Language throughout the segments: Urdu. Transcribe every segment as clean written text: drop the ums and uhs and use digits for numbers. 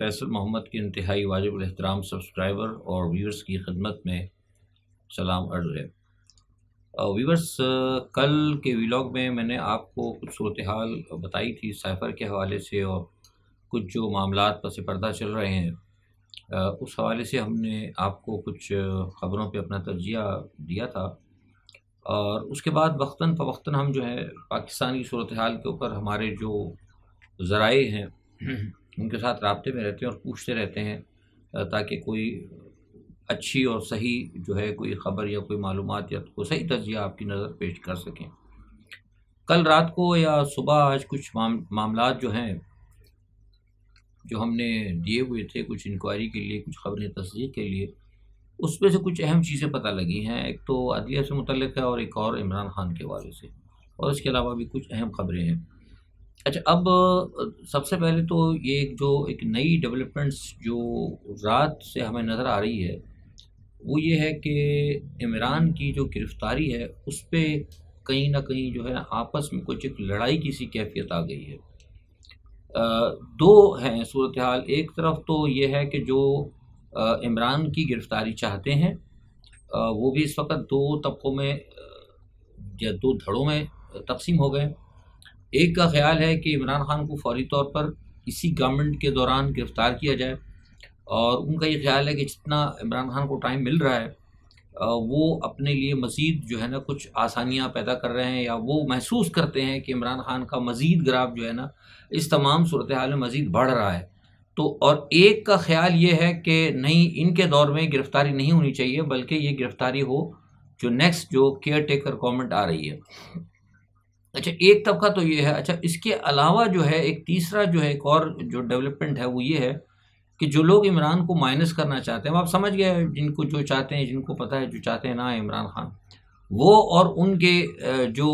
فیصل محمد کی انتہائی واجب الاحترام سبسکرائبر اور ویورز کی خدمت میں سلام عرض ہے۔ ویورز، کل کے ویلاگ میں نے آپ کو کچھ صورتحال بتائی تھی سائفر کے حوالے سے، اور کچھ جو معاملات پس پردہ چل رہے ہیں اس حوالے سے ہم نے آپ کو کچھ خبروں پہ اپنا تجزیہ دیا تھا، اور اس کے بعد وقتاً فوقتاً ہم جو ہے پاکستان کی صورتحال کے اوپر ہمارے جو ذرائع ہیں ان کے ساتھ رابطے میں رہتے ہیں اور پوچھتے رہتے ہیں تاکہ کوئی اچھی اور صحیح جو ہے کوئی خبر یا کوئی معلومات یا کوئی صحیح تجزیہ آپ کی نظر پیش کر سکیں۔ کل رات کو یا صبح آج کچھ معاملات جو ہیں جو ہم نے دیے ہوئے تھے کچھ انکوائری کے لیے، کچھ خبریں تصدیق کے لیے، اس میں سے کچھ اہم چیزیں پتہ لگی ہیں۔ ایک تو عدلیہ سے متعلق ہے اور ایک اور عمران خان کے حوالے سے، اور اس کے علاوہ بھی کچھ اہم خبریں ہیں۔ اچھا، اب سب سے پہلے تو یہ جو ایک نئی ڈیولپمنٹس جو رات سے ہمیں نظر آ رہی ہے وہ یہ ہے کہ عمران کی جو گرفتاری ہے اس پہ کہیں نہ کہیں جو ہے آپس میں کچھ ایک لڑائی کی سی کیفیت آ گئی ہے۔ دو ہیں صورتحال۔ ایک طرف تو یہ ہے کہ جو عمران کی گرفتاری چاہتے ہیں وہ بھی اس وقت دو طبقوں میں یا دو دھڑوں میں تقسیم ہو گئے۔ ایک کا خیال ہے کہ عمران خان کو فوری طور پر اسی گورنمنٹ کے دوران گرفتار کیا جائے، اور ان کا یہ خیال ہے کہ جتنا عمران خان کو ٹائم مل رہا ہے وہ اپنے لیے مزید جو ہے نا کچھ آسانیاں پیدا کر رہے ہیں، یا وہ محسوس کرتے ہیں کہ عمران خان کا مزید گراف جو ہے نا اس تمام صورتحال میں مزید بڑھ رہا ہے۔ تو اور ایک کا خیال یہ ہے کہ نہیں، ان کے دور میں گرفتاری نہیں ہونی چاہیے، بلکہ یہ گرفتاری ہو جو نیکسٹ جو کیئر ٹیکر گورنمنٹ آ رہی ہے۔ اچھا، ایک طبقہ تو یہ ہے۔ اچھا، اس کے علاوہ جو ہے ایک تیسرا جو ہے ایک اور جو ڈیولپمنٹ ہے وہ یہ ہے کہ جو لوگ عمران کو مائنس کرنا چاہتے ہیں، آپ سمجھ گئے، جن کو جو چاہتے ہیں، جن کو پتہ ہے جو چاہتے ہیں نا عمران خان، وہ اور ان کے جو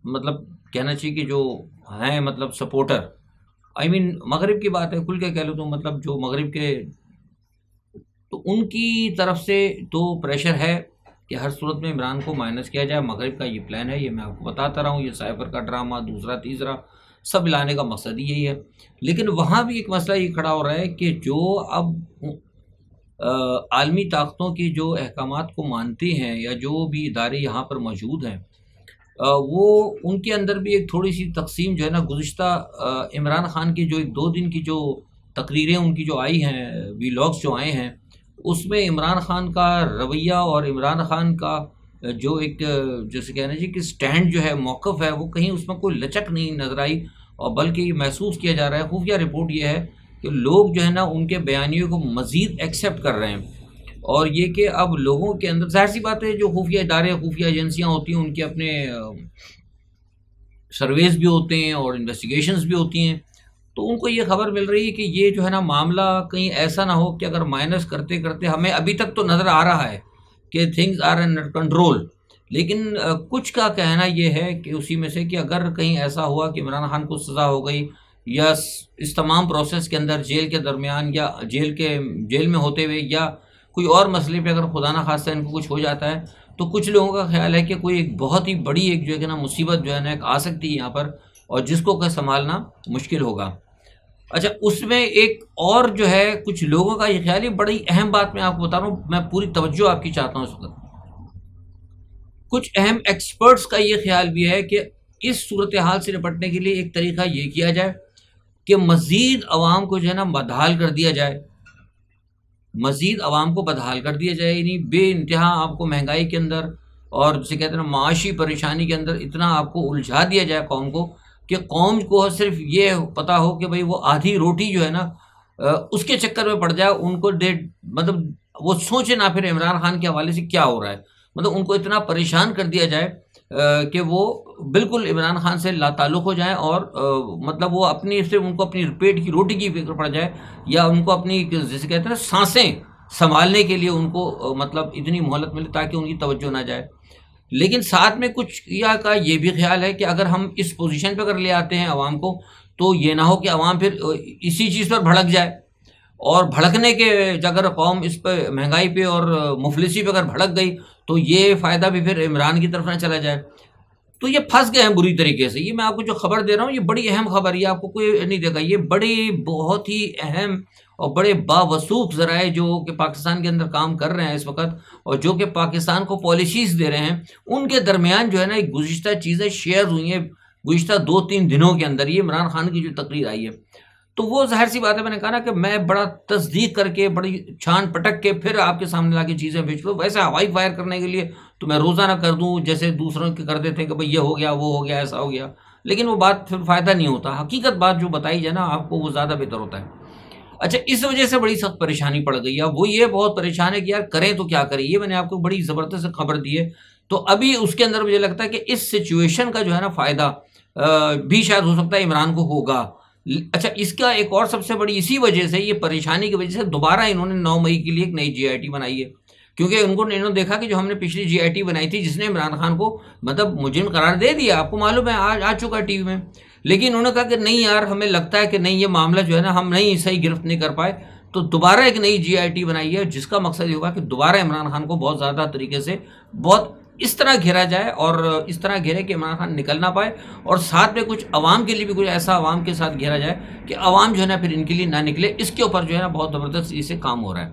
مطلب کہنا چاہیے کہ جو ہیں مطلب سپورٹر، مغرب کی بات ہے، کھل کے کہہ لو تو مطلب جو مغرب کے، تو ان کی طرف سے تو پریشر ہے کہ ہر صورت میں عمران کو مائنس کیا جائے۔ مغرب کا یہ پلان ہے، یہ میں آپ کو بتاتا رہا ہوں، یہ سائفر کا ڈرامہ دوسرا تیسرا سب لانے کا مقصد ہی یہی ہے۔ لیکن وہاں بھی ایک مسئلہ یہ کھڑا ہو رہا ہے کہ جو اب عالمی طاقتوں کی جو احکامات کو مانتے ہیں یا جو بھی ادارے یہاں پر موجود ہیں، وہ ان کے اندر بھی ایک تھوڑی سی تقسیم جو ہے نا گزشتہ عمران خان کی جو ایک 2 دن کی جو تقریریں ان کی جو آئی ہیں، ویلاگس جو آئے ہیں، اس میں عمران خان کا رویہ اور عمران خان کا جو ایک جیسے کہنا چاہیے کہ سٹینڈ جو ہے، موقف ہے، وہ کہیں اس میں کوئی لچک نہیں نظر آئی، اور بلکہ یہ محسوس کیا جا رہا ہے، خفیہ رپورٹ یہ ہے کہ لوگ جو ہے نا ان کے بیانیوں کو مزید ایکسیپٹ کر رہے ہیں، اور یہ کہ اب لوگوں کے اندر ظاہر سی بات ہے جو خفیہ ادارے، خفیہ ایجنسیاں ہوتی ہیں، ان کے اپنے سرویز بھی ہوتے ہیں اور انویسٹیگیشنز بھی ہوتی ہیں، تو ان کو یہ خبر مل رہی ہے کہ یہ جو ہے نا معاملہ کہیں ایسا نہ ہو کہ اگر مائنس کرتے کرتے ہمیں ابھی تک تو نظر آ رہا ہے کہ تھنگز آر انڈر کنٹرول، لیکن کچھ کا کہنا یہ ہے کہ اسی میں سے کہ اگر کہیں ایسا ہوا کہ عمران خان کو سزا ہو گئی، یا اس تمام پروسیس کے اندر جیل کے درمیان یا جیل میں ہوتے ہوئے یا کوئی اور مسئلے پہ اگر خدا نہ خواستہ ان کو کچھ ہو جاتا ہے، تو کچھ لوگوں کا خیال ہے کہ کوئی ایک بہت ہی بڑی ایک جو ہے کہ نا مصیبت جو ہے نا ایک آ سکتی ہے یہاں پر، اور جس کو کہ سنبھالنا مشکل ہوگا۔ اچھا، اس میں ایک اور جو ہے کچھ لوگوں کا یہ خیال ہے، بڑی اہم بات میں آپ کو بتا رہا ہوں، میں پوری توجہ آپ کی چاہتا ہوں اس وقت۔ کچھ اہم ایکسپرٹس کا یہ خیال بھی ہے کہ اس صورتحال سے نپٹنے کے لیے ایک طریقہ یہ کیا جائے کہ مزید عوام کو جو ہے نا بدحال کر دیا جائے، مزید عوام کو بدحال کر دیا جائے، یعنی بے انتہا آپ کو مہنگائی کے اندر اور جسے کہتے ہیں نا معاشی پریشانی کے اندر اتنا آپ کو الجھا دیا جائے قوم کو کہ قوم کو صرف یہ پتہ ہو کہ بھئی وہ آدھی روٹی جو ہے نا اس کے چکر میں پڑ جائے، ان کو مطلب وہ سوچے نہ پھر عمران خان کے حوالے سے کیا ہو رہا ہے، مطلب ان کو اتنا پریشان کر دیا جائے کہ وہ بالکل عمران خان سے لا تعلق ہو جائیں، اور مطلب وہ اپنی صرف ان کو اپنی پیٹ کی روٹی کی فکر پڑ جائے، یا ان کو اپنی جیسے کہتے ہیں نا سانسیں سنبھالنے کے لیے ان کو مطلب اتنی مہلت ملے تاکہ ان کی توجہ نہ جائے۔ لیکن ساتھ میں کچھ کا یہ بھی خیال ہے کہ اگر ہم اس پوزیشن پہ اگر لے آتے ہیں عوام کو، تو یہ نہ ہو کہ عوام پھر اسی چیز پر بھڑک جائے، اور بھڑکنے کے اگر قوم اس پہ مہنگائی پہ اور مفلسی پہ اگر بھڑک گئی تو یہ فائدہ بھی پھر عمران کی طرف نہ چلا جائے۔ تو یہ پھنس گئے ہیں بری طریقے سے. یہ میں آپ کو جو خبر دے رہا ہوں یہ بڑی اہم خبر ہے, یہ آپ کو کوئی نہیں دے گا. یہ بڑی بہت ہی اہم اور بڑے باوثوق ذرائع جو کہ پاکستان کے اندر کام کر رہے ہیں اس وقت, اور جو کہ پاکستان کو پالیسیز دے رہے ہیں, ان کے درمیان جو ہے نا ایک گزشتہ چیزیں شیئر ہوئی ہیں گزشتہ 2-3 دنوں کے اندر. یہ عمران خان کی جو تقریر آئی ہے, تو وہ ظاہر سی بات ہے, میں نے کہا نا کہ میں بڑا تصدیق کر کے بڑی چھان پٹک کے پھر آپ کے سامنے لا کے چیزیں بیچ لوں. ویسے ہوائی فائر کرنے کے لیے تو میں روزانہ کر دوں جیسے دوسروں کے کر دیتے ہیں کہ بھئی یہ ہو گیا وہ ہو گیا ایسا ہو گیا, لیکن وہ بات پھر فائدہ نہیں ہوتا. حقیقت بات جو بتائی جائے نا آپ کو وہ زیادہ بہتر ہوتا ہے. اچھا, اس وجہ سے بڑی سخت پریشانی پڑ گئی ہے. وہ یہ بہت پریشان ہے کہ یار کریں تو کیا کریں. یہ میں نے آپ کو بڑی زبردست خبر دی ہے. تو ابھی اس کے اندر مجھے لگتا ہے کہ اس سچویشن کا جو ہے نا فائدہ بھی شاید ہو سکتا ہے عمران کو ہوگا. اچھا, اس کا ایک اور سب سے بڑی اسی وجہ سے, یہ پریشانی کی وجہ سے دوبارہ انہوں نے 9 مئی کے لیے ایک نئی جی آئی ٹی بنائی ہے. کیونکہ انہوں نے دیکھا کہ جو ہم نے پچھلی جی آئی ٹی بنائی تھی جس نے عمران خان کو مطلب مجرم قرار دے دیا, آپ کو معلوم ہے آ چکا ٹی وی میں, لیکن انہوں نے کہا کہ نہیں یار ہمیں لگتا ہے کہ نہیں یہ معاملہ جو ہے نا ہم نہیں صحیح گرفت نہیں کر پائے, تو دوبارہ ایک نئی جی آئی ٹی بنائی ہے جس کا مقصد یہ ہوگا کہ دوبارہ عمران خان کو بہت زیادہ طریقے سے بہت اس طرح گھیرا جائے, اور اس طرح گھیرے کہ عمران خان نکل نہ پائے, اور ساتھ میں کچھ عوام کے لیے بھی کچھ ایسا عوام کے ساتھ گھیرا جائے کہ عوام جو ہے نا پھر ان کے لیے نہ نکلے. اس کے اوپر جو ہے نا بہت زبردست اسے کام ہو رہا ہے.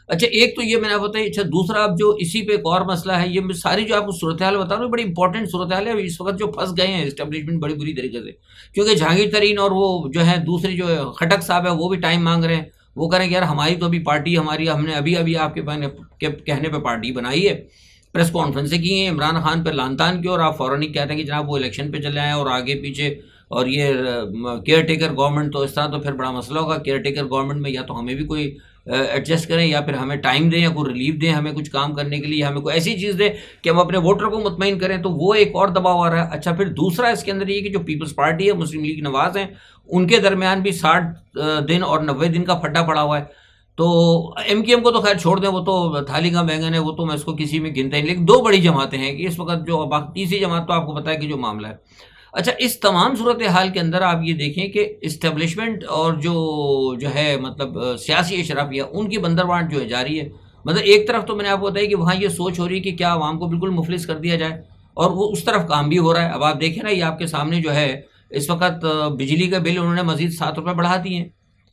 اچھا, ایک تو یہ میں نے بتایا. اچھا, دوسرا اب جو اسی پہ ایک اور مسئلہ ہے, یہ ساری جو آپ کو صورتحال بتا رہا ہوں بڑی امپورٹنٹ صورتحال ہے. اس وقت جو پھنس گئے ہیں اسٹیبلشمنٹ بڑی بری طریقے سے, کیونکہ جہانگیر ترین اور وہ جو ہے دوسری جو خٹک صاحب ہے وہ بھی ٹائم مانگ رہے ہیں. وہ کہہ رہے ہیں کہ یار ہماری تو ابھی پارٹی ہم نے ابھی آپ کے کہنے پہ پارٹی بنائی ہے, پریس کانفرنسیں کی ہیں, عمران خان پہ لان تان کی, اور آپ فوراً ہی کہتے ہیں کہ جناب وہ الیکشن پہ چلے آئیں اور آگے پیچھے, اور یہ کیئر ٹیکر گورنمنٹ, تو اس طرح تو پھر بڑا مسئلہ ہوگا. کیئر ٹیکر گورنمنٹ میں یا تو ہمیں بھی کوئی ایڈجسٹ کریں, یا پھر ہمیں ٹائم دیں, یا کوئی ریلیف دیں ہمیں کچھ کام کرنے کے لیے, یا ہمیں کوئی ایسی چیز دیں کہ ہم اپنے ووٹر کو مطمئن کریں. تو وہ ایک اور دباؤ آ رہا ہے. اچھا, پھر دوسرا اس کے اندر یہ کہ جو پیپلز پارٹی ہے, مسلم لیگ نواز ہیں, ان کے درمیان بھی 60 دن اور 90 دن کا پھڈا پڑا ہوا ہے. تو ایم کیو ایم کو تو خیر چھوڑ دیں, وہ تو تھالی کا بینگن ہے, وہ تو میں اس کو کسی میں گنتا ہی. لیکن 2 بڑی جماعتیں ہیں کہ اس وقت جو تیسری جماعت تو آپ کو پتا ہے کہ جو معاملہ ہے. اچھا, اس تمام صورتحال کے اندر آپ یہ دیکھیں کہ اسٹیبلشمنٹ اور جو ہے مطلب سیاسی اشرافیہ ان کی بندربانٹ جو ہے جاری ہے. مطلب ایک طرف تو میں نے آپ کو بتایا کہ وہاں یہ سوچ ہو رہی ہے کہ کیا عوام کو بالکل مفلس کر دیا جائے, اور وہ اس طرف کام بھی ہو رہا ہے. اب آپ دیکھیں نا, یہ آپ کے سامنے جو ہے اس وقت بجلی کا بل انہوں نے مزید 7 روپے بڑھا دیے ہیں,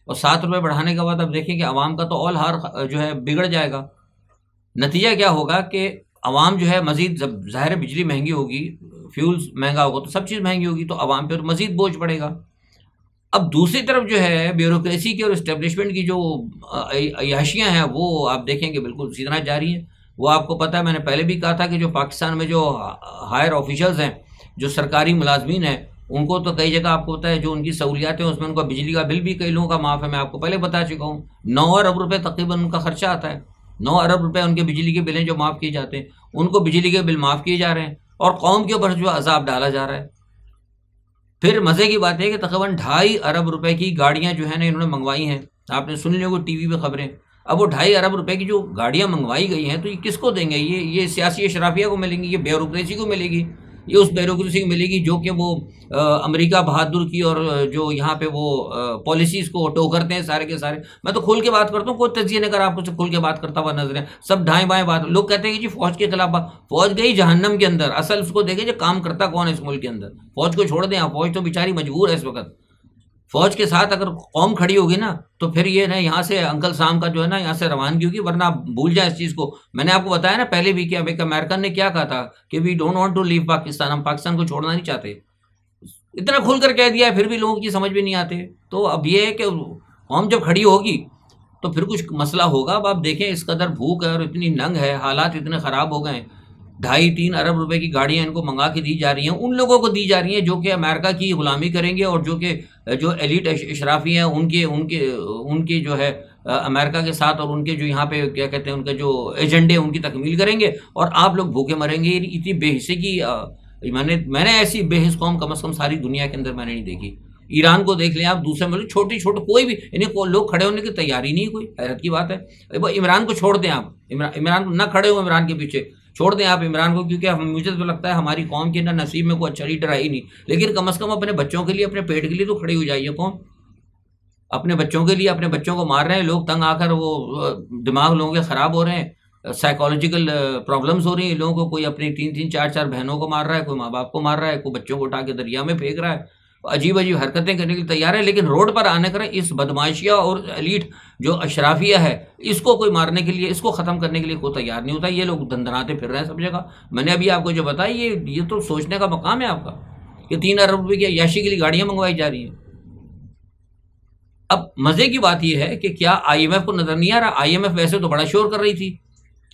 اور 7 روپے بڑھانے کے بعد اب دیکھیں کہ عوام کا تو اول ہار جو ہے بگڑ جائے گا. نتیجہ کیا ہوگا کہ عوام جو ہے مزید, جب ظاہر بجلی مہنگی ہوگی, فیولز مہنگا ہوگا, تو سب چیز مہنگی ہوگی, تو عوام پہ مزید بوجھ پڑے گا. اب دوسری طرف جو ہے بیوروکریسی کی اور اسٹیبلشمنٹ کی جو عیاشیاں ہیں وہ آپ دیکھیں کہ بالکل اسی طرح جاری ہیں. وہ آپ کو پتہ ہے, میں نے پہلے بھی کہا تھا کہ جو پاکستان میں جو ہائر آفیشلز ہیں, جو سرکاری ملازمین ہیں, ان کو تو کئی جگہ آپ کو پتہ ہے جو ان کی سہولیات ہیں اس میں ان کا بجلی کا بل بھی کئی لوگوں کا معاف ہے. میں آپ کو پہلے بتا چکا ہوں 9 ارب روپے تقریباً ان کا خرچہ آتا ہے. 9 ارب روپے ان کے بجلی کے بلیں جو معاف کیے جاتے ہیں, ان کو بجلی کے بل معاف کیے جا رہے ہیں, اور قوم کے اوپر جو عذاب ڈالا جا رہا ہے. پھر مزے کی بات ہے کہ تقریباً 2.5 ارب روپے کی گاڑیاں جو ہیں نا انہوں نے منگوائی ہیں. آپ نے سن لی ہوگی ٹی وی پہ خبریں. اب وہ 2.5 ارب روپے کی جو گاڑیاں منگوائی گئی ہیں تو یہ کس کو دیں گے؟ یہ سیاسی اشرافیہ کو ملیں گی, یہ بیوروکریسی کو ملے گی, یہ اس بیوروکریسی کو ملے گی جو کہ وہ امریکہ بہادر کی اور جو یہاں پہ وہ پالیسیز کو ٹو کرتے ہیں سارے کے سارے. میں تو کھل کے بات کرتا ہوں, کوئی تجزیہ نہیں کر آپ کو کھل کے بات کرتا ہوا نظر ہے, سب دائیں بائیں بات. لوگ کہتے ہیں کہ جی فوج کے خلاف فوج گئی جہنم کے اندر. اصل اس کو دیکھیں جو کام کرتا کون ہے اس ملک کے اندر. فوج کو چھوڑ دیں, فوج تو بیچاری مجبور ہے اس وقت. فوج کے ساتھ اگر قوم کھڑی ہوگی نا تو پھر یہ نا یہاں سے انکل سام کا جو ہے نا یہاں سے روانگی ہوگی, ورنہ آپ بھول جائیں اس چیز کو. میں نے آپ کو بتایا نا پہلے بھی کہ امریکن نے کیا کہا تھا کہ وی ڈونٹ وانٹ ٹو لیو پاکستان, ہم پاکستان کو چھوڑنا نہیں چاہتے. اتنا کھل کر کہہ دیا ہے, پھر بھی لوگوں کی سمجھ بھی نہیں آتے. تو اب یہ ہے کہ قوم جب کھڑی ہوگی تو پھر کچھ مسئلہ ہوگا. اب آپ دیکھیں اس قدر بھوک ہے اور اتنی ننگ ہے, حالات اتنے خراب ہو گئے ہیں. 2.5-3 ارب روپے کی گاڑیاں ان کو منگا کے دی جا رہی ہیں, ان لوگوں کو دی جا رہی ہیں جو کہ امریکہ کی غلامی کریں گے, اور جو ایلیٹ اشرافی ہیں ان کے جو ہے امریکہ کے ساتھ, اور ان کے جو یہاں پہ کیا کہتے ہیں ان کے جو ایجنڈے ان کی تکمیل کریں گے, اور آپ لوگ بھوکے مریں گے. اتنی بے حسی کی میں نے ایسی بے حس قوم کم از کم ساری دنیا کے اندر میں نے نہیں دیکھی. ایران کو دیکھ لیں آپ, دوسرے ملک چھوٹی کوئی بھی انہیں لوگ کھڑے ہونے کی تیاری نہیں, کوئی حیرت کی بات ہے. عمران کو چھوڑ دیں آپ, عمران کو نہ کھڑے ہو, عمران کے پیچھے چھوڑ دیں آپ عمران کو, کیونکہ مجھے تو لگتا ہے ہماری قوم کے اندر نصیب میں کوئی اچھا لیڈر ہے ہی نہیں. لیکن کم از کم اپنے بچوں کے لیے, اپنے پیٹ کے لیے تو کھڑی ہو جائیے قوم. اپنے بچوں کے لیے, اپنے بچوں کو مار رہے ہیں لوگ, تنگ آ کر وہ دماغ لوگوں کے خراب ہو رہے ہیں, سائیکالوجیکل پرابلمز ہو رہی ہیں لوگوں کو. کوئی اپنی 3-4 بہنوں کو مار رہا ہے, کوئی ماں باپ کو مار رہا ہے, کوئی بچوں کو اٹھا کے دریا میں پھینک رہا ہے, عجیب عجیب حرکتیں کرنے کے لیے تیار ہے. لیکن روڈ پر آنے کر اس بدماشیہ اور ایلیٹ جو اشرافیہ ہے اس کو کوئی مارنے کے لیے, اس کو ختم کرنے کے لیے کوئی تیار نہیں ہوتا. یہ لوگ دندناتے پھر رہے ہیں سب جگہ. میں نے ابھی آپ کو جو بتایا یہ تو سوچنے کا مقام ہے آپ کا کہ 3 ارب روپے کی عیاشی کے لیے گاڑیاں منگوائی جا رہی ہیں. اب مزے کی بات یہ ہے کہ کیا آئی ایم ایف کو نظر نہیں آ رہا؟ آئی ایم ایف ویسے تو بڑا شور کر رہی تھی.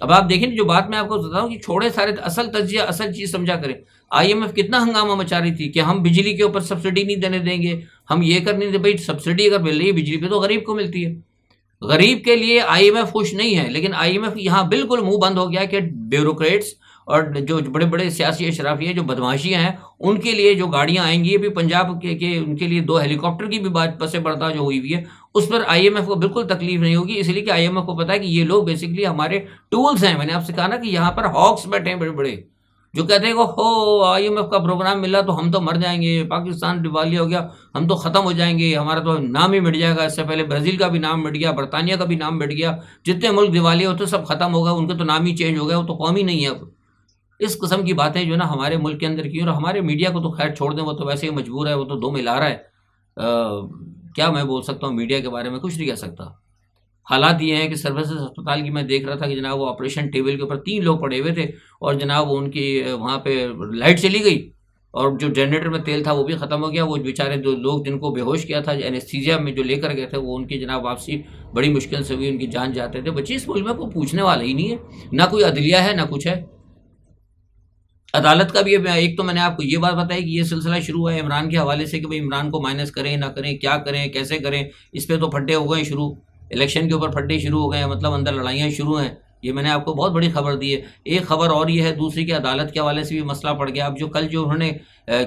اب آپ دیکھیں جو بات میں آپ کو بتاؤں کہ چھوڑے سارے اصل تجزیہ اصل چیز سمجھا کریں. آئی ایم ایف کتنا ہنگامہ مچا رہی تھی کہ ہم بجلی کے اوپر سبسڈی نہیں دینے دیں گے, ہم یہ کر نہیں دیں. بھائی سبسڈی اگر مل رہی ہے بجلی پہ تو غریب کو ملتی ہے. غریب کے لیے آئی ایم ایف خوش نہیں ہے, لیکن آئی ایم ایف یہاں بالکل منہ بند ہو گیا کہ بیوروکریٹس اور جو بڑے بڑے سیاسی اشرافیہ جو بدماشیاں ہیں ان کے لیے جو گاڑیاں آئیں گی, ابھی پنجاب کے ان کے لیے 2 ہیلی کاپٹر کی بھی بات پس پردہ جو ہوئی ہے اس پر آئی ایم ایف کو بالکل تکلیف نہیں ہوگی, اس لیے کہ آئی ایم ایف کو پتا ہے کہ یہ لوگ بیسکلی ہمارے ٹولز ہیں. میں نے آپ سے کہا نا کہ یہاں پر ہاکس بیٹھے ہیں بڑے بڑے جو کہتے ہیں کہ ہو آئی ایم ایف کا پروگرام ملا تو ہم تو مر جائیں گے, پاکستان دیوالیہ ہو گیا, ہم تو ختم ہو جائیں گے, ہمارا تو نام ہی مٹ جائے گا. اس سے پہلے برازیل کا بھی نام مٹ گیا, برطانیہ کا بھی نام مٹ گیا, جتنے ملک دیوالیہ ہوتے سب ختم ہو گئے, ان کے تو نام ہی چینج ہو گیا, وہ تو قوم ہی نہیں ہے اب. اس قسم کی باتیں جو نا ہمارے ملک کے اندر کی, اور ہمارے میڈیا کو تو خیر چھوڑ دیں, وہ تو ویسے ہی مجبور ہے, وہ تو 2 ملا رہا ہے. کیا میں بول سکتا ہوں میڈیا کے بارے میں؟ کچھ نہیں کہہ سکتا. حالات یہ ہیں کہ سروسز اسپتال کی میں دیکھ رہا تھا کہ جناب وہ آپریشن ٹیبل کے اوپر 3 لوگ پڑے ہوئے تھے, اور جناب ان کی وہاں پہ لائٹ چلی گئی اور جو جنریٹر میں تیل تھا وہ بھی ختم ہو گیا. وہ بیچارے 2 لوگ جن کو بے ہوش کیا تھا اینستھیزیا میں جو لے کر گئے تھے, وہ ان کی جناب واپسی بڑی مشکل سے ہوئی, ان کی جان جاتے تھے. بچے اس ملک میں کوئی پوچھنے والا ہی نہیں ہے, نہ کوئی عدلیہ ہے نہ کچھ ہے. عدالت کا بھی ایک تو میں نے آپ کو یہ بات بتائی کہ یہ سلسلہ شروع ہوا ہے عمران کے حوالے سے کہ بھئی عمران کو مائنس کریں نہ کریں, کیا کریں کیسے کریں. اس پہ تو پھڈے ہو گئے شروع, الیکشن کے اوپر پھڈے شروع ہو گئے ہیں, مطلب اندر لڑائیاں شروع ہیں. یہ میں نے آپ کو بہت بڑی خبر دی ہے. ایک خبر اور یہ ہے دوسری کہ عدالت کے حوالے سے بھی مسئلہ پڑ گیا. اب جو کل جو انہوں نے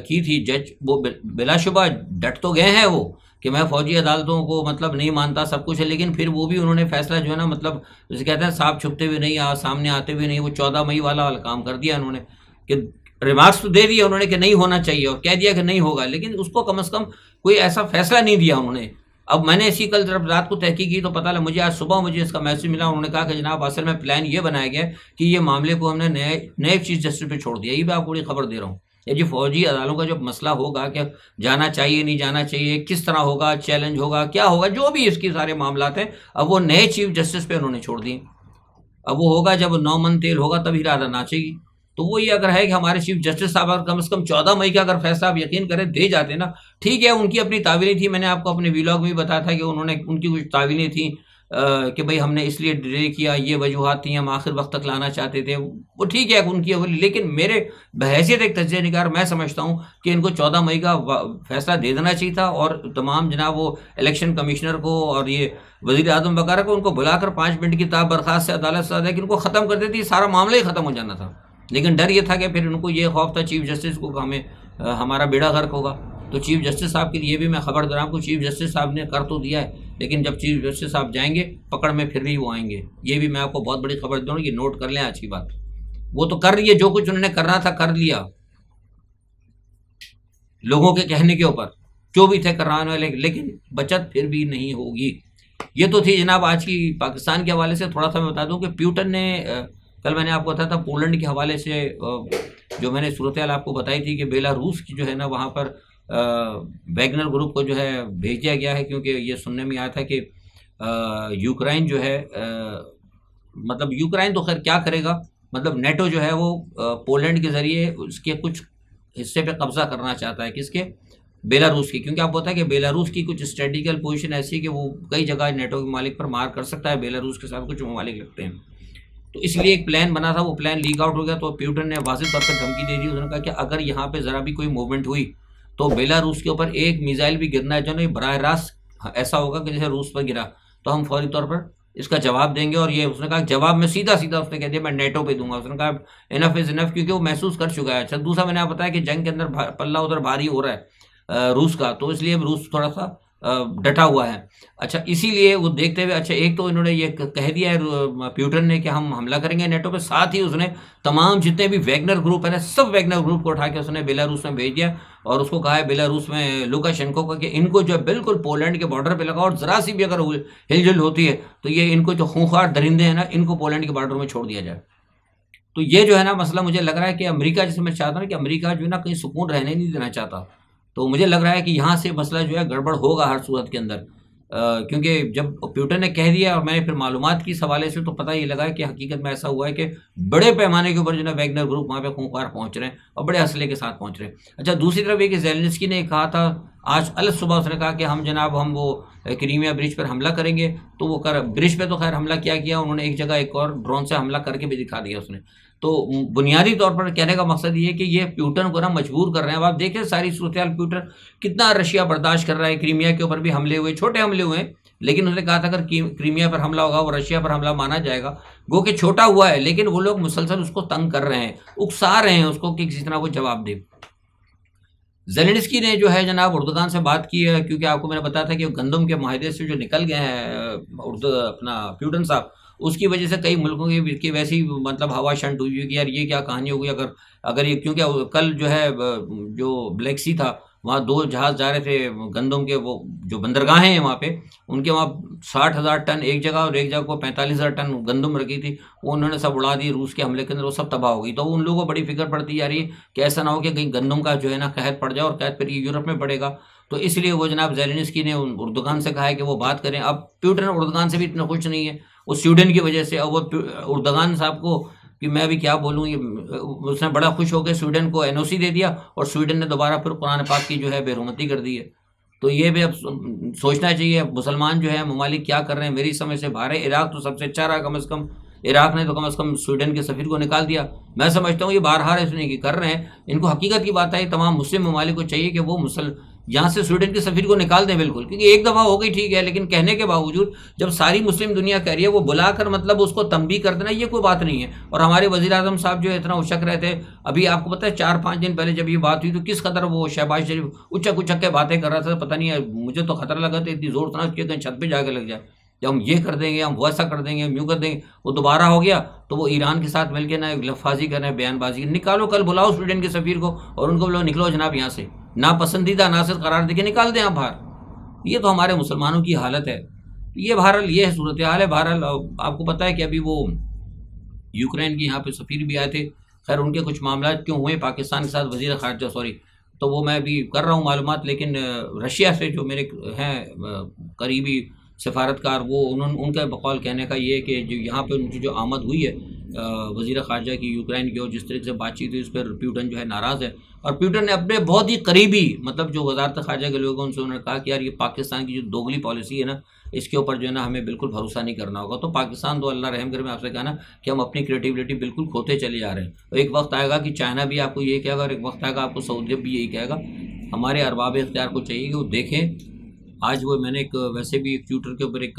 کی تھی جج, وہ بلا شبہ ڈٹ تو گئے ہیں وہ کہ میں فوجی عدالتوں کو مطلب نہیں مانتا, سب کچھ ہے, لیکن پھر وہ بھی انہوں نے فیصلہ جو ہے نا مطلب جسے کہتے ہیں صاحب چھپتے ہوئے نہیں سامنے آتے ہوئے نہیں, وہ 14 مئی والا کام کر دیا انہوں نے کہ ریمارکس تو دے دیا انہوں نے کہ نہیں ہونا چاہیے اور کہہ دیا کہ نہیں ہوگا, لیکن اس کو کم از کم کوئی ایسا فیصلہ نہیں دیا انہوں نے. اب میں نے اسی کل جب رات کو تحقیق کی تو پتہ لگا مجھے, آج صبح مجھے اس کا میسج ملا, انہوں نے کہا کہ جناب اصل میں پلان یہ بنایا گیا کہ یہ معاملے کو ہم نے نئے چیف جسٹس پہ چھوڑ دیا. یہ بھی آپ کو بڑی خبر دے رہا ہوں. یہ جی فوجی عدالتوں کا جو مسئلہ ہوگا کہ جانا چاہیے نہیں جانا چاہیے, کس طرح ہوگا, چیلنج ہوگا, کیا ہوگا, جو بھی اس کے سارے معاملات ہیں اب وہ نئے چیف جسٹس پہ انہوں نے چھوڑ دیے. اب وہ ہوگا جب 9 من تیل ہوگا تب ارادہ ناچے گی. تو وہ یہ اگر ہے کہ ہمارے چیف جسٹس صاحب اگر کم از کم 14 مئی کا اگر فیصلہ آپ یقین کریں دے جاتے نا, ٹھیک ہے ان کی اپنی تعویلیں تھیں. میں نے آپ کو اپنے ویلاگ میں بھی بتایا تھا کہ انہوں نے ان کی کچھ تعویلیں تھیں کہ بھئی ہم نے اس لیے ڈیلے کیا, یہ وجوہات تھیں, ہم آخر وقت تک لانا چاہتے تھے, وہ ٹھیک ہے ان کی اولی. لیکن میرے بحیثیت ایک تجزیہ نگار میں سمجھتا ہوں کہ ان کو 14 مئی کا فیصلہ دے دینا چاہیے تھا, اور تمام جناب وہ الیکشن کمشنر کو اور یہ وزیر اعظم وغیرہ کو ان کو بلا کر 5 منٹ کی برخاست سے عدالت سے کہ ان کو ختم کر دیتی, سارا معاملہ ہی ختم ہو جانا تھا. لیکن ڈر یہ تھا کہ پھر ان کو یہ خوف تھا چیف جسٹس کو کہ ہمیں ہمارا بیڑا غرق ہوگا. تو چیف جسٹس صاحب کے لیے بھی میں خبر دے رہا ہوں کہ چیف جسٹس صاحب نے کر تو دیا ہے, لیکن جب چیف جسٹس صاحب جائیں گے پکڑ میں پھر بھی وہ آئیں گے. یہ بھی میں آپ کو بہت بڑی خبر دوں گا, یہ نوٹ کر لیں آج کی بات. وہ تو کر رہی ہے, جو کچھ انہوں نے کرنا تھا کر لیا, لوگوں کے کہنے کے اوپر جو بھی تھے کرانے والے, لیکن بچت پھر بھی نہیں ہوگی. یہ تو تھی جناب آج کی پاکستان کے حوالے سے. تھوڑا سا میں بتا دوں کہ پیوٹن نے کل میں نے آپ کو بتایا تھا پولینڈ کے حوالے سے جو میں نے صورتحال آپ کو بتائی تھی کہ بیلاروس کی جو ہے نا وہاں پر ویگنر گروپ کو جو ہے بھیج دیا گیا ہے, کیونکہ یہ سننے میں آیا تھا کہ یوکرائن جو ہے مطلب یوکرائن تو خیر کیا کرے گا, مطلب نیٹو جو ہے وہ پولینڈ کے ذریعے اس کے کچھ حصے پہ قبضہ کرنا چاہتا ہے. کس کے؟ بیلاروس کی. کیونکہ آپ پتہ ہے کہ بیلاروس کی کچھ اسٹریٹیکل پوزیشن ایسی ہے کہ وہ کئی جگہ نیٹو کے ممالک پر مار کر سکتا ہے. بیلاروس کے ساتھ کچھ ممالک لگتے ہیں, تو اس لیے ایک پلان بنا تھا, وہ پلان لیک آؤٹ ہو گیا. تو پیوٹن نے واضح طور پر دھمکی دے دی, انہوں نے کہا کہ اگر یہاں پہ ذرا بھی کوئی موومنٹ ہوئی تو بیلاروس کے اوپر ایک میزائل بھی گرنا ہے جو نہیں براہ راست ایسا ہوگا کہ جیسے روس پر گرا, تو ہم فوری طور پر اس کا جواب دیں گے. اور یہ اس نے کہا جواب میں سیدھا اس نے کہہ دیا میں نیٹو پہ دوں گا. اس نے کہا انف از انف, کیونکہ وہ محسوس کر چکا ہے. اچھا دوسرا میں نے آپ بتایا کہ جنگ کے اندر پلہ ادھر بھاری ہو رہا ہے روس کا, تو اس لیے روس تھوڑا سا ڈٹا ہوا ہے۔ اچھا اسی لیے وہ دیکھتے ہوئے، اچھا ایک تو انہوں نے یہ کہہ دیا ہے پیوٹن نے کہ ہم حملہ کریں گے نیٹو پہ، ساتھ ہی اس نے تمام جتنے بھی ویگنر گروپ ہے نا، سب ویگنر گروپ کو اٹھا کے اس نے بیلاروس میں بھیج دیا، اور اس کو کہا ہے بیلاروس میں لوکاشنکو کو کہ ان کو جو ہے بالکل پولینڈ کے بارڈر پہ لگا، اور ذرا سی بھی اگر ہل جل ہوتی ہے تو یہ ان کو جو خونخوار درندے ہیں نا، ان کو پولینڈ کے بارڈر میں چھوڑ دیا جائے۔ تو یہ جو ہے نا مسئلہ مجھے لگ رہا ہے کہ امریکہ، جیسے میں چاہتا ہوں کہ امریکہ جو ہے نا کہیں سکون رہنے نہیں دینا چاہتا، تو مجھے لگ رہا ہے کہ یہاں سے مسئلہ جو ہے گڑبڑ ہوگا ہر صورت کے اندر، کیونکہ جب پیوٹن نے کہہ دیا اور میں نے پھر معلومات کی اس حوالے سے، تو پتہ یہ لگا کہ حقیقت میں ایسا ہوا ہے کہ بڑے پیمانے کے اوپر جو ہے ویگنر گروپ وہاں پہ خونخوار پہنچ رہے ہیں اور بڑے اسلحے کے ساتھ پہنچ رہے ہیں۔ اچھا دوسری طرف یہ کہ زیلنسکی نے کہا تھا آج صبح، اس نے کہا کہ ہم جناب ہم وہ کریمیا برج پر حملہ کریں گے، تو وہ برج پہ تو خیر حملہ کیا انہوں نے ایک جگہ ایک اور ڈرون سے حملہ کر کے بھی دکھا دیا اس نے۔ تو بنیادی طور پر کہنے کا مقصد یہ ہے کہ یہ پیوٹن کو نا مجبور کر رہے ہیں۔ اب آپ دیکھیں ساری صورتحال، پیوٹن کتنا رشیا برداشت کر رہا ہے، کریمیا کے اوپر بھی حملے ہوئے، چھوٹے حملے ہوئے ہیں، لیکن اس نے کہا تھا اگر کریمیا پر حملہ ہوگا وہ رشیا پر حملہ مانا جائے گا، گو کہ چھوٹا ہوا ہے، لیکن وہ لوگ مسلسل اس کو تنگ کر رہے ہیں، اکسا رہے ہیں اس کو کہ کسی طرح وہ جواب دے۔ زیلنسکی نے جو ہے جناب اردوغان سے بات کی ہے، کیونکہ آپ کو میں نے بتایا تھا کہ گندم کے معاہدے سے جو نکل گئے ہیں اپنا پیوٹن صاحب، اس کی وجہ سے کئی ملکوں کی ویسی مطلب ہوا شنٹ ہوئی کہ یار یہ کیا کہانی ہو گئی، اگر یہ، کیونکہ کل جو ہے جو بلیک سی تھا وہاں 2 جہاز جا رہے تھے گندم کے، وہ جو بندرگاہیں ہیں وہاں پہ ان کے وہاں 60,000 ٹن ایک جگہ، اور ایک جگہ کو 45,000 ٹن گندم رکھی تھی، وہ انہوں نے سب اڑا دی روس کے حملے کے اندر، وہ سب تباہ ہو گئی۔ تو ان لوگوں کو بڑی فکر پڑتی جا رہی ہے کہ ایسا نہ ہو کہ کہیں گندم کا جو ہے نا قحط پڑ جائے، اور قحط پھر یہ یورپ میں پڑے گا۔ تو اس لیے وہ جناب زیلنسکی نے اردوغان سے کہا ہے کہ وہ بات کریں۔ اب پیوٹن اردوغان سے بھی اتنا خوش نہیں ہے، وہ سویڈن کی وجہ سے، اور وہ اردوغان صاحب کو کہ میں ابھی کیا بولوں، اس نے بڑا خوش ہو کے سویڈن کو NOC دے دیا، اور سویڈن نے دوبارہ پھر قرآن پاک کی جو ہے بے حرمتی کر دی ہے۔ تو یہ بھی اب سوچنا چاہیے مسلمان جو ہے ممالک کیا کر رہے ہیں۔ میری سمجھ سے باہر عراق تو سب سے اچھا رہا، کم از کم عراق نے تو کم از کم سویڈن کے سفیر کو نکال دیا۔ میں سمجھتا ہوں یہ بہرحال اس نے کر رہے ہیں، ان کو حقیقت کی بات ہے تمام مسلم ممالک کو چاہیے کہ وہ یہاں سے سویڈن کے سفیر کو نکال دیں بالکل، کیونکہ ایک دفعہ ہو گئی ٹھیک ہے، لیکن کہنے کے باوجود جب ساری مسلم دنیا کہہ رہی ہے، وہ بلا کر مطلب اس کو تنبیہ کر دینا یہ کوئی بات نہیں ہے۔ اور ہمارے وزیر اعظم صاحب جو اتنا اشک رہے تھے، ابھی آپ کو پتہ ہے 4-5 دن پہلے جب یہ بات ہوئی تو کس قدر وہ شہباز شریف اچک اچک کے باتیں کر رہا تھا، پتہ نہیں ہے، مجھے تو خطرہ لگا تھا اتنی زور سے کہ کہیں چھت پہ جا کے لگ جائے، جب ہم یہ کر دیں گے، ہم ویسا کر دیں گے، ہم یوں کر دیں گے۔ وہ دوبارہ ہو گیا تو وہ ایران کے ساتھ مل کے نا لفاظی کر رہے ہیں، بیان بازی، نکالو کل بلاؤ سویڈن کے سفیر کو اور ان کو بلاؤ، نکلو جناب یہاں سے، ناپسندیدہ ناصر قرار دے کے نکال دیں آپ باہر۔ یہ تو ہمارے مسلمانوں کی حالت ہے۔ یہ بہرحال یہ صورتحال ہے۔ بہرحال آپ کو پتہ ہے کہ ابھی وہ یوکرین کی یہاں پہ سفیر بھی آئے تھے، خیر ان کے کچھ معاملات کیوں ہوئے پاکستان کے ساتھ، وزیر خارجہ تو وہ میں ابھی کر رہا ہوں معلومات، لیکن رشیا سے جو میرے ہیں قریبی سفارتکار، وہ ان کا بقول کہنے کا یہ ہے کہ جو یہاں پہ ان کی جو آمد ہوئی ہے وزیر خارجہ کی یوکرین کی، اور جس طریقے سے بات چیت ہوئی اس پر پیوٹن جو ہے ناراض ہے، اور پیوٹن نے اپنے بہت ہی قریبی مطلب جو وزارت خارجہ کے لوگ ہیں ان سے انہوں نے کہا کہ یار یہ پاکستان کی جو دوگلی پالیسی ہے نا، اس کے اوپر جو ہے نا ہمیں بالکل بھروسہ نہیں کرنا ہوگا۔ تو پاکستان تو اللہ رحم کرے، میں آپ سے کہا نا کہ ہم اپنی کریٹیوٹی بالکل کھوتے چلے جا رہے ہیں، اور ایک وقت آئے گا کہ چائنا بھی آپ کو یہ کہے گا، اور ایک وقت آئے گا آپ کو سعودی بھی یہی کہے گا۔ ہمارے ارباب اختیار کو چاہیے کہ وہ دیکھیں۔ آج وہ میں نے ویسے بھی ایک ٹویٹر کے اوپر ایک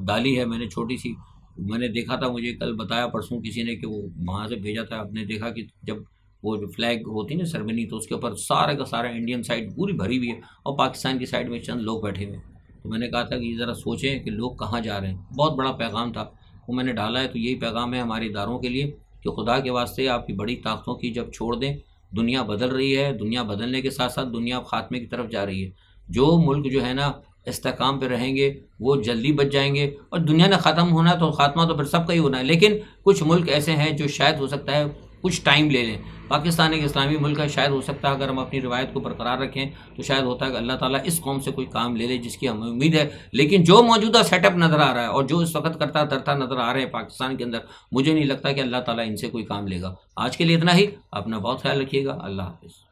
ڈالی ہے میں نے چھوٹی سی، میں نے دیکھا تھا، مجھے کل بتایا پرسوں کسی نے کہ وہ وہاں سے بھیجا تھا، آپ نے دیکھا کہ جب وہ جو فلیگ ہوتی نا سرمنی، تو اس کے اوپر سارا کا سارا انڈین سائڈ پوری بھری ہوئی ہے، اور پاکستان کی سائڈ میں چند لوگ بیٹھے ہوئے ہیں۔ تو میں نے کہا تھا کہ یہ ذرا سوچیں کہ لوگ کہاں جا رہے ہیں۔ بہت بڑا پیغام تھا وہ میں نے ڈالا ہے، تو یہی پیغام ہے ہمارے اداروں کے لیے کہ خدا کے واسطے آپ کی بڑی طاقتوں کی جب چھوڑ دیں، دنیا بدل رہی ہے، دنیا بدلنے کے ساتھ ساتھ دنیا خاتمے کی طرف جا رہی ہے۔ جو ملک جو ہے نا استحکام پہ رہیں گے وہ جلدی بچ جائیں گے، اور دنیا نے ختم ہونا تو خاتمہ تو پھر سب کا ہی ہونا ہے، لیکن کچھ ملک ایسے ہیں جو شاید ہو سکتا ہے کچھ ٹائم لے لیں۔ پاکستان ایک اسلامی ملک ہے، شاید ہو سکتا ہے اگر ہم اپنی روایت کو برقرار رکھیں تو شاید ہوتا ہے کہ اللہ تعالیٰ اس قوم سے کوئی کام لے لے جس کی ہمیں امید ہے۔ لیکن جو موجودہ سیٹ اپ نظر آ رہا ہے اور جو اس وقت کرتا دھرتا نظر آ رہے ہیں پاکستان کے اندر، مجھے نہیں لگتا کہ اللہ تعالیٰ ان سے کوئی کام لے گا۔ آج کے لیے اتنا ہی، اپنا بہت خیال رکھیے گا، اللہ حافظ۔